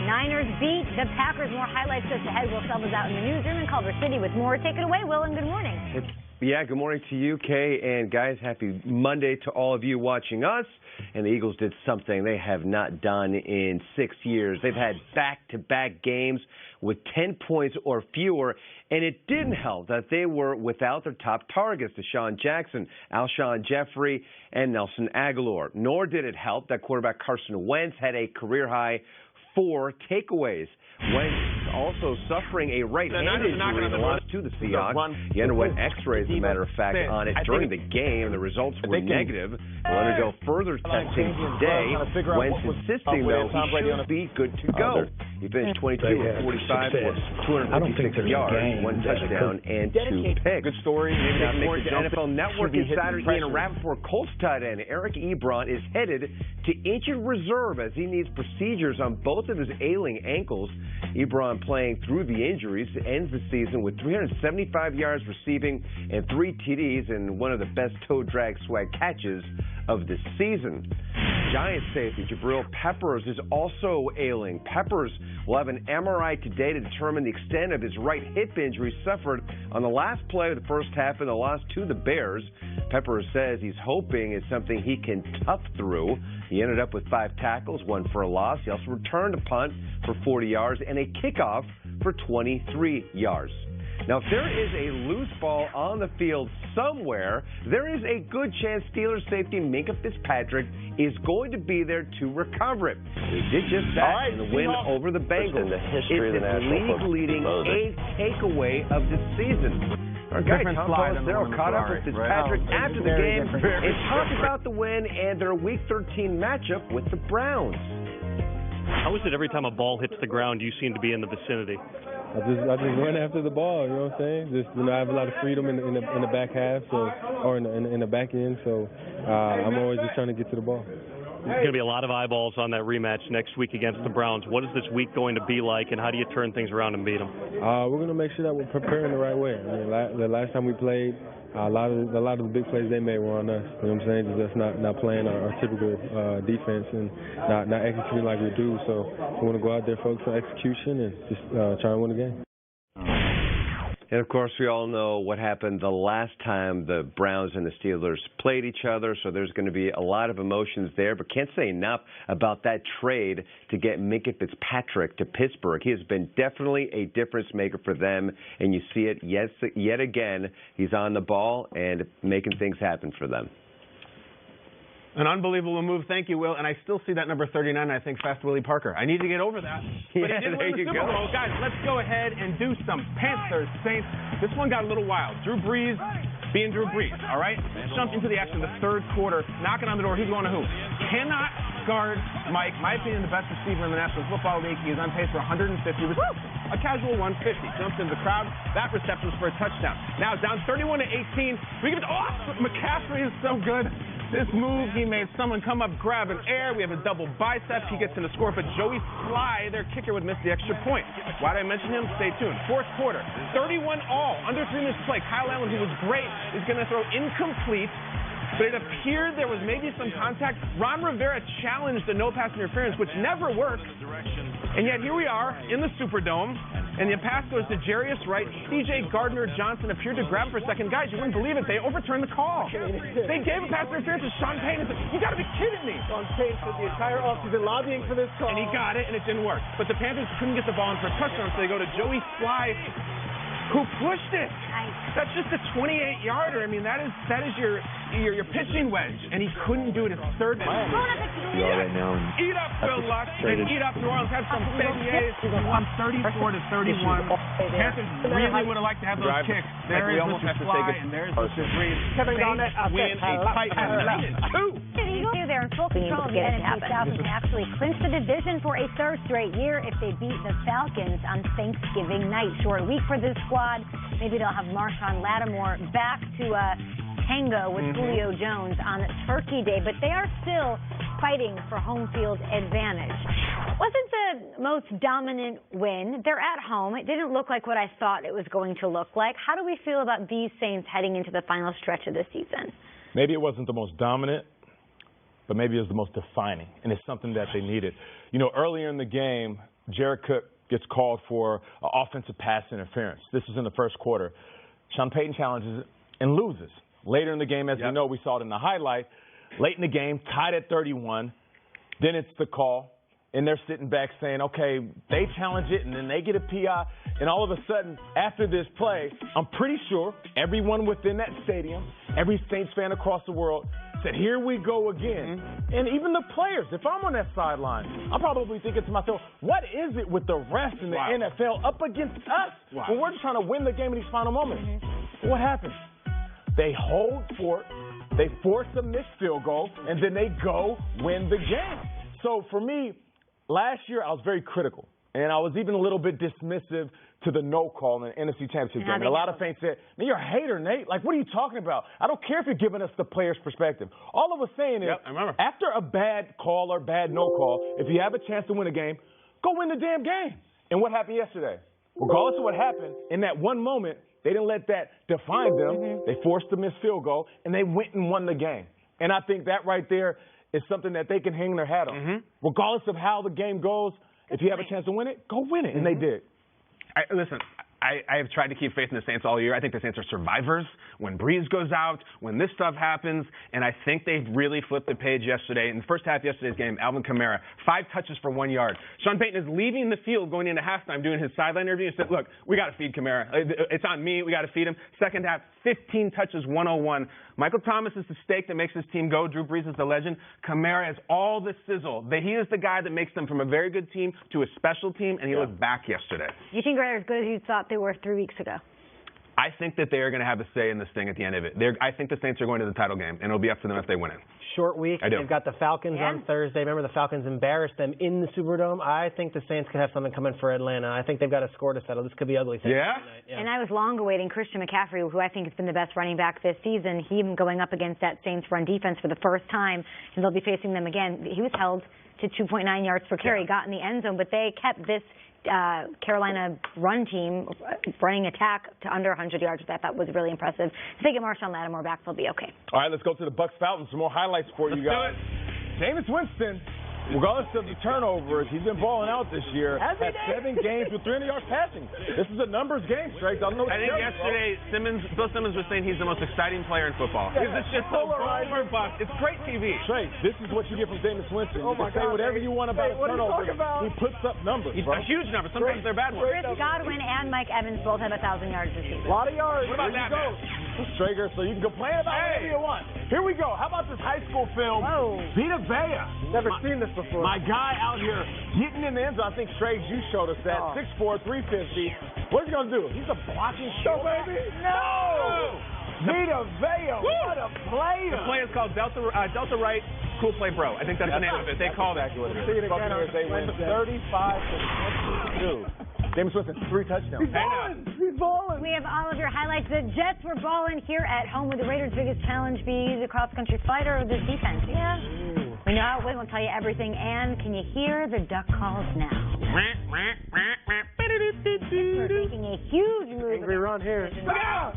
Niners beat the Packers. More highlights just ahead. Will Selva's out in the newsroom in Culver City with more. Take it away, Will, and good morning. Yeah, good morning to you, Kay, and guys, happy Monday to all of you watching us. And the Eagles did something they have not done in 6 years. They've had back-to-back games with 10 points or fewer, and it didn't help that they were without their top targets, Deshaun Jackson, Alshon Jeffrey, and Nelson Aguilar. Nor did it help that quarterback Carson Wentz had a career-high 4 takeaways. Wentz also suffering a right-handed injury in the loss to the Seahawks. He underwent X-rays, as a matter of fact, on it during the game. The results were negative. He'll undergo further testing today. Wentz insisting, though, he should be good to go. He finished 22 of 45 for 256 yards, 1 touchdown, and 2 picks. Good story. Now, according to NFL Network insider Ian Rappaport, Colts tight end Eric Ebron is headed to injured reserve as he needs procedures on both of his ailing ankles. Ebron, playing through the injuries, ends the season with 375 yards receiving and 3 TDs and one of the best toe drag swag catches of the season. Giants safety Jabril Peppers is also ailing. Peppers will have an MRI today to determine the extent of his right hip injury suffered on the last play of the first half in the loss to the Bears. Peppers says he's hoping it's something he can tough through. He ended up with 5 tackles, 1 for a loss. He also returned a punt for 40 yards and a kickoff for 23 yards. Now, if there is a loose ball on the field somewhere, there is a good chance Steelers safety Minkah Fitzpatrick is going to be there to recover it. He did just that in the win over the Bengals. It's the league-leading 8th takeaway of the season. Our guy Tom Pelissero caught up with Fitzpatrick after the game and talked about the win and their Week 13 matchup with the Browns. How is it every time a ball hits the ground, you seem to be in the vicinity? I just run after the ball. You know what I'm saying? Just I have a lot of freedom in the back half, or in the back end. So I'm always just trying to get to the ball. There's going to be a lot of eyeballs on that rematch next week against the Browns. What is this week going to be like, and how do you turn things around and beat them? We're going to make sure that we're preparing the right way. I mean, the last time we played, a lot of the big plays they made were on us. You know what I'm saying? Just not playing our typical defense and not executing like we do. So we want to go out there, focus on execution, and just try and win the game. And, of course, we all know what happened the last time the Browns and the Steelers played each other, so there's going to be a lot of emotions there. But can't say enough about that trade to get Minkah Fitzpatrick to Pittsburgh. He has been definitely a difference maker for them, and you see it yet again. He's on the ball and making things happen for them. An unbelievable move. Thank you, Will. And I still see that number 39, I think, Fast Willie Parker. I need to get over that. But he did win the Super Bowl. Guys, let's go ahead and do some Panthers, Saints. This one got a little wild. Drew Brees being Drew Brees, all right? Jumped into the action the third quarter, knocking on the door. He's going to who? Cannot guard Mike. My opinion, the best receiver in the National Football League. He is on pace for 150 receptions. A casual 150. Jumps into the crowd. That reception was for a touchdown. Now down 31-18. We give it. McCaffrey is so good. This move, he made someone come up, grab an air. We have a double bicep. He gets in the score, but Joey Sly, their kicker, would miss the extra point. Why did I mention him? Stay tuned. Fourth quarter, 31 all, under 3 minutes play. Kyle Allen, who was great, is going to throw incomplete. But it appeared there was maybe some contact. Ron Rivera challenged the no pass interference, which never works. And yet here we are in the Superdome, and the pass goes to Jarius Wright. C.J. Gardner-Johnson appeared to grab for a second. Guys, you wouldn't believe it. They overturned the call. They gave a pass interference to Sean Payton. You got to be kidding me. Sean Payton for the entire offseason lobbying for this call. And he got it, and it didn't work. But the Panthers couldn't get the ball in for a touchdown, so they go to Joey Sly, who pushed it. That's just a 28-yarder. I mean, that is your pitching wedge, and he couldn't do it. His third man. Eat up, Phil Luck, and eat up New Orleans. Have some beignets. Won 34-31. Panthers really would have liked to have those kicks. There is Mr. Fly, and there's Mr. Brees. Saints win a tight 9-2. They're in full control of the NFC South and actually clinch the division for a third straight year if they beat the Falcons on Thanksgiving night. Short week for this squad. Maybe they'll have Marshawn Lattimore back to tango with Julio Jones on Turkey Day, but they are still fighting for home field advantage. Wasn't the most dominant win. They're at home. It didn't look like what I thought it was going to look like. How do we feel about these Saints heading into the final stretch of the season? Maybe it wasn't the most dominant, but maybe it was the most defining, and it's something that they needed. You know, earlier in the game, Jared Cook gets called for offensive pass interference. This is in the first quarter. Sean Payton challenges it and loses. Later in the game, as we know, we saw it in the highlight. Late in the game, tied at 31. Then it's the call, and they're sitting back saying, okay, they challenge it, and then they get a PI. And all of a sudden, after this play, I'm pretty sure everyone within that stadium, every Saints fan across the world, said, here we go again. And even the players, if I'm on that sideline, I'm probably thinking to myself, what is it with the refs in the NFL up against us when we're just trying to win the game in these final moments? What happens? They hold fort, they force a missed field goal, and then they go win the game. So for me, last year I was very critical, and I was even a little bit dismissive to the no call in the NFC Championship game. And a lot of fans said, man, you're a hater, Nate. Like, what are you talking about? I don't care if you're giving us the player's perspective. All I was saying is, after a bad call or bad no call, if you have a chance to win a game, go win the damn game. And what happened yesterday? Regardless of what happened, in that one moment, they didn't let that define them. They forced the missed field goal, and they went and won the game. And I think that right there is something that they can hang their hat on. Regardless of how the game goes, if you have a chance to win it, go win it. And they did. Listen, I have tried to keep faith in the Saints all year. I think the Saints are survivors when Brees goes out, when this stuff happens, and I think they've really flipped the page yesterday. In the first half of yesterday's game, Alvin Kamara, 5 touches for 1 yard. Sean Payton is leaving the field going into halftime doing his sideline interview and said, look, we got to feed Kamara. It's on me. We got to feed him. Second half, 15 touches, 101. Michael Thomas is the stake that makes this team go. Drew Brees is the legend. Kamara has all the sizzle. He is the guy that makes them from a very good team to a special team, and he looked back yesterday. You think they're as good as you thought they were 3 weeks ago? I think that they are going to have a say in this thing at the end of it. I think the Saints are going to the title game, and it'll be up to them if they win it. Short week. They've got the Falcons on Thursday. Remember, the Falcons embarrassed them in the Superdome. I think the Saints could have something coming for Atlanta. I think they've got a score to settle. This could be ugly. Yeah? And I was long awaiting Christian McCaffrey, who I think has been the best running back this season. Him going up against that Saints run defense for the first time, and they'll be facing them again. He was held to 2.9 yards per carry, got in the end zone, but they kept this Carolina run team running attack to under 100 yards, which I thought was really impressive. If they get Marshawn Lattimore back, they'll be okay. All right, let's go to the Bucs Falcons. Some more highlights for you guys. Jameis Winston, regardless of the turnovers, he's been balling out this year. Has 7 games with 300 yards passing. This is a numbers game, Straight. I think yesterday, Bill Simmons was saying he's the most exciting player in football. He's just so over bust. It's great TV. Straight. This is what you get from Jameis Winston. You can say whatever you want about his turnovers. He puts up numbers, a huge number. Sometimes they're bad ones. Chris Godwin and Mike Evans both have 1,000 yards this season. A lot of yards. What about that? Strager, so you can complain about whatever you want. Here we go. How about this high school film? Vita Vea. Never seen this before. My guy out here getting in the end zone. I think, Straight, you showed us that. 6'4", 350. What's he going to do? He's a blocking show, baby. No! Vita Vea. What a player. The play is called Delta Right Cool Play Bro. I think that's the name of it. They call it. They win 35-22. Jameis Winston, 3 touchdowns. He's balling. We have all of your highlights. The Jets were balling here at home. With the Raiders' biggest challenge be the cross-country fighter or the defense? Yeah. We know how it went. We'll tell you everything. And can you hear the duck calls now? We're making a huge move. Angry run here. Look out!